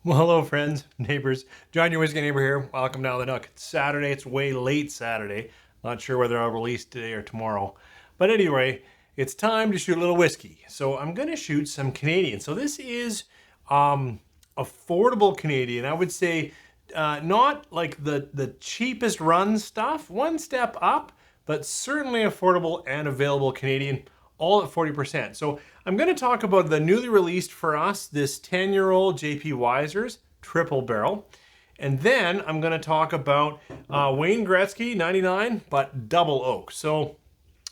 Well, hello, friends, neighbors. John, your whiskey neighbor here. Welcome down the Nook. It's Saturday. It's way late Saturday. Not sure whether I'll release today or tomorrow. But anyway, it's time to shoot a little whiskey. So I'm going to shoot some Canadian. So this is affordable Canadian. I would say not like the cheapest run stuff. One step up, but certainly affordable and available Canadian, all at 40%. So I'm going to talk about the newly released for us, this 10-year-old JP Wiser's triple barrel. And then I'm going to talk about Wayne Gretzky 99, but double oak. So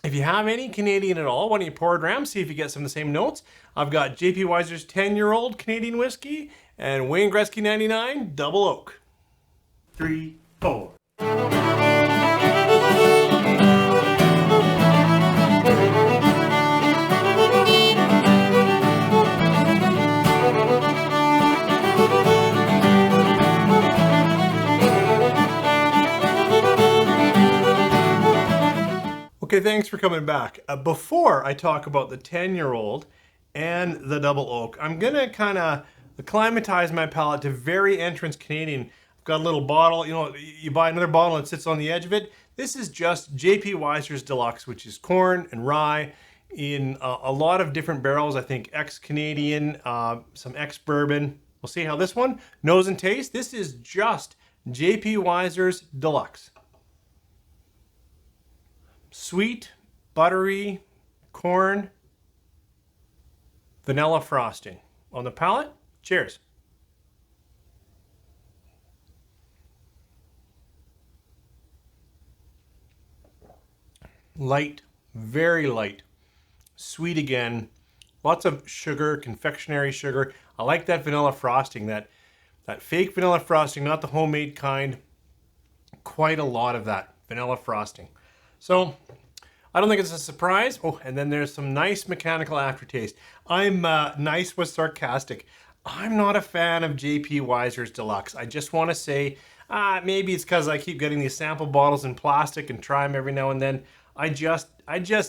if you have any Canadian at all, why don't you pour a dram, see if you get some of the same notes. I've got JP Wiser's 10-year-old Canadian whiskey and Wayne Gretzky 99, double oak. 3, 4. Okay, thanks for coming back. Before I talk about the 10-year-old and the double oak, I'm gonna kind of acclimatize my palate to very entrance Canadian. I've got a little bottle, you buy another bottle and it sits on the edge of it. This is just JP Wiser's Deluxe, which is corn and rye in a lot of different barrels. I think ex-Canadian, some ex-bourbon. We'll see how this one, nose and taste. This is just JP Wiser's Deluxe. Sweet, buttery, corn, vanilla frosting. On the palate, cheers. Light, very light. Sweet again. Lots of sugar, confectionery sugar. I like that vanilla frosting, that fake vanilla frosting, not the homemade kind. Quite a lot of that vanilla frosting. So I don't think it's a surprise. Oh, and then there's some nice mechanical aftertaste. I'm nice was sarcastic. I'm not a fan of JP Wiser's Deluxe. I just want to say, maybe it's because I keep getting these sample bottles in plastic and try them every now and then. I just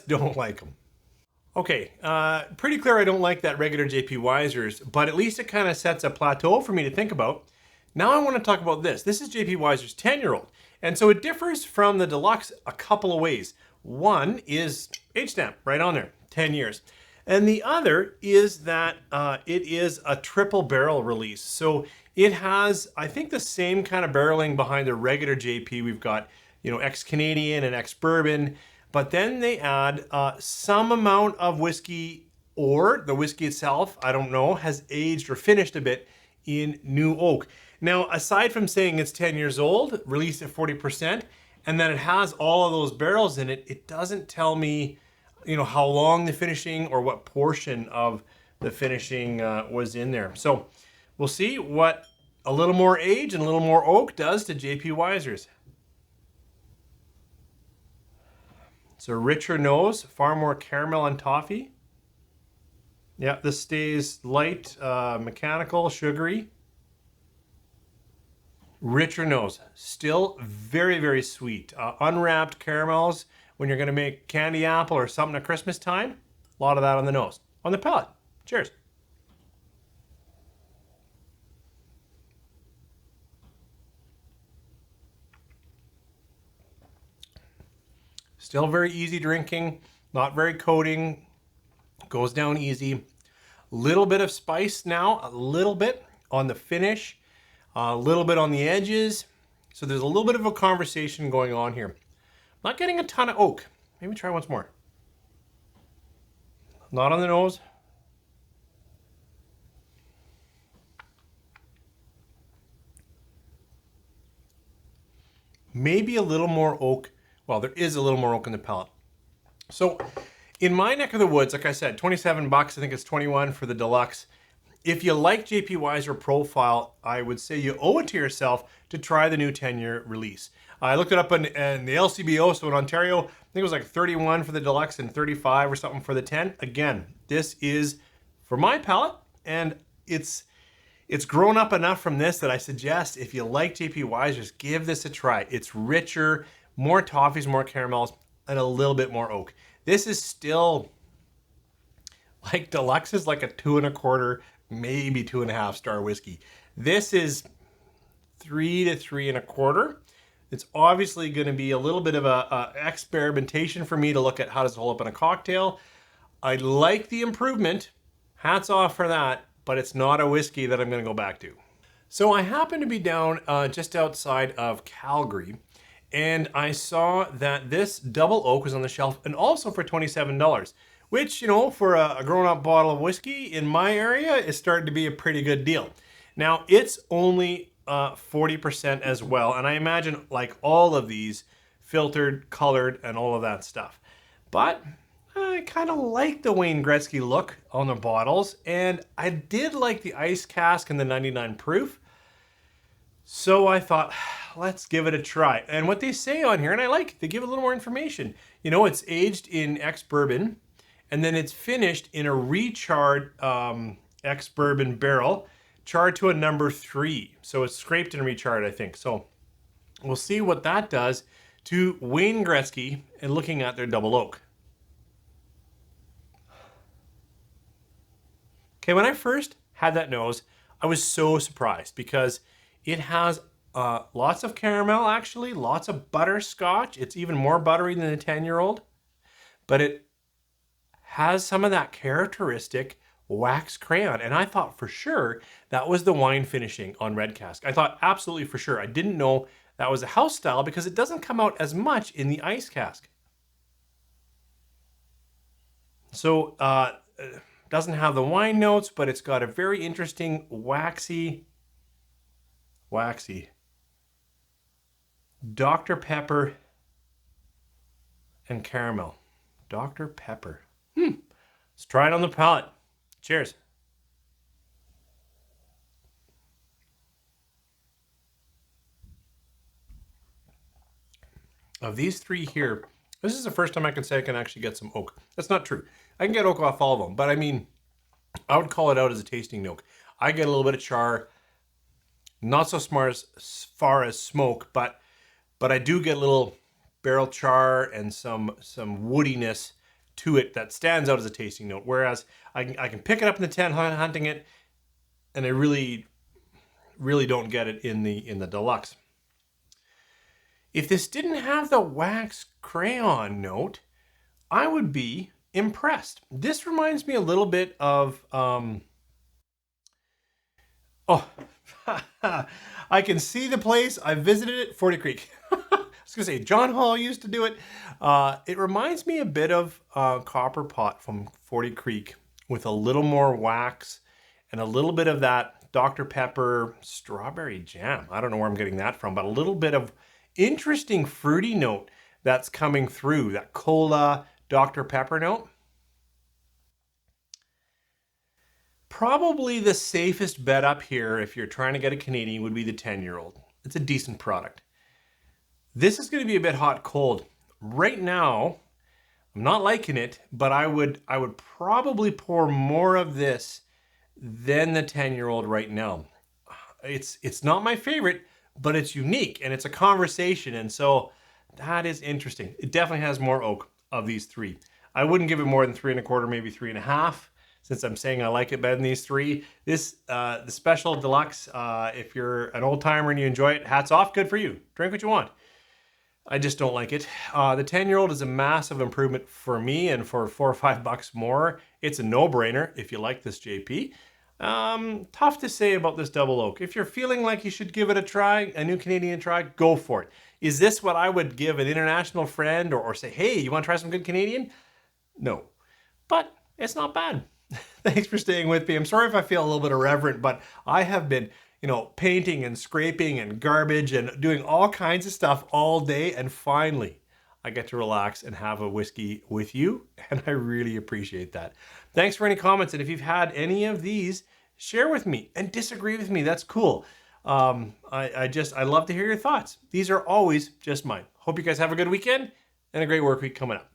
don't like them. Okay, pretty clear I don't like that regular JP Wiser's, but at least it kind of sets a plateau for me to think about. Now I want to talk about this. This is JP Wiser's 10-year-old. And so it differs from the Deluxe a couple of ways. One is age stamp right on there, 10 years. And the other is that it is a triple barrel release. So it has, I think, the same kind of barreling behind the regular JP. We've got, ex-Canadian and ex-bourbon, but then they add some amount of whiskey, or the whiskey itself, I don't know, has aged or finished a bit in new oak. Now, aside from saying it's 10 years old, released at 40%, and that it has all of those barrels in it, it doesn't tell me, how long the finishing or what portion of the finishing was in there. So we'll see what a little more age and a little more oak does to JP Wiser's. It's a richer nose, far more caramel and toffee. Yeah, this stays light, mechanical, sugary. Richer nose, still very, very sweet. Unwrapped caramels when you're gonna make candy apple or something at Christmas time. A lot of that on the nose. On the palate, cheers. Still very easy drinking, not very coating, goes down easy. Little bit of spice now, a little bit on the finish. A little bit on the edges. So there's a little bit of a conversation going on here. Not getting a ton of oak. Maybe try once more. Not on the nose. Maybe a little more oak. Well, there is a little more oak in the palate. So in my neck of the woods, like I said, 27 bucks. I think it's 21 for the Deluxe. If you like JP Wiser profile, I would say you owe it to yourself to try the new 10-year release. I looked it up in the LCBO, so in Ontario, I think it was like 31 for the Deluxe and 35 or something for the 10. Again, this is for my palate, and it's grown up enough from this that I suggest if you like JP Wiser's, give this a try. It's richer, more toffees, more caramels, and a little bit more oak. This is still like Deluxe is like a 2.25, maybe 2.5 star whiskey. This is 3 to 3 1/4. It's obviously going to be a little bit of a experimentation for me to look at how does it hold up in a cocktail. I like the improvement. Hats off for that, but it's not a whiskey that I'm going to go back to. So I happened to be down just outside of Calgary, and I saw that this double oak was on the shelf, and also for $27, which, you know, for a grown-up bottle of whiskey in my area is starting to be a pretty good deal. Now, it's only 40% as well, and I imagine like all of these filtered, colored, and all of that stuff. But I kind of like the Wayne Gretzky look on the bottles, and I did like the ice cask and the 99 proof. So I thought, let's give it a try. And what they say on here, and I like, they give a little more information. You know, it's aged in ex-bourbon, and then it's finished in a recharred ex-bourbon barrel, charred to a number 3. So it's scraped and recharred, I think. So we'll see what that does to Wayne Gretzky and looking at their double oak. Okay, when I first had that nose, I was so surprised because it has lots of caramel, actually, lots of butterscotch. It's even more buttery than a 10-year-old, but it has some of that characteristic wax crayon. And I thought for sure that was the wine finishing on red cask. I thought absolutely for sure. I didn't know that was a house style because it doesn't come out as much in the ice cask. So doesn't have the wine notes, but it's got a very interesting waxy Dr. Pepper and caramel. Dr. Pepper. Let's try it on the palate. Cheers. Of these 3 here, this is the first time I can say I can actually get some oak. That's not true. I can get oak off all of them, but I mean, I would call it out as a tasting note. I get a little bit of char, not so smart as far as smoke, but I do get a little barrel char and some woodiness to it that stands out as a tasting note. Whereas I can pick it up in the tent hunting it, and I really don't get it in the deluxe. If this didn't have the wax crayon note, I would be impressed. This reminds me a little bit of I can see the place. I visited it, 40 Creek. I was gonna say, John Hall used to do it. It reminds me a bit of Copper Pot from 40 Creek with a little more wax and a little bit of that Dr. Pepper strawberry jam. I don't know where I'm getting that from, but a little bit of interesting fruity note that's coming through, that cola Dr. Pepper note. Probably the safest bet up here if you're trying to get a Canadian would be the 10-year-old. It's a decent product. This is going to be a bit hot cold. Right now, I'm not liking it, but I would probably pour more of this than the 10-year-old right now. It's not my favorite, but it's unique and it's a conversation, and so that is interesting. It definitely has more oak of these 3. I wouldn't give it more than 3 1/4, maybe 3 1/2. Since I'm saying I like it better than these 3. This, the special deluxe, if you're an old timer and you enjoy it, hats off, good for you. Drink what you want. I just don't like it. The 10-year-old is a massive improvement for me, and for $4 or $5 more, it's a no-brainer if you like this JP. Tough to say about this double oak. If you're feeling like you should give it a try, a new Canadian try, go for it. Is this what I would give an international friend or say, hey, you want to try some good Canadian? No, but it's not bad. Thanks for staying with me. I'm sorry if I feel a little bit irreverent, but I have been, painting and scraping and garbage and doing all kinds of stuff all day. And finally, I get to relax and have a whiskey with you. And I really appreciate that. Thanks for any comments. And if you've had any of these, share with me and disagree with me. That's cool. I love to hear your thoughts. These are always just mine. Hope you guys have a good weekend and a great work week coming up.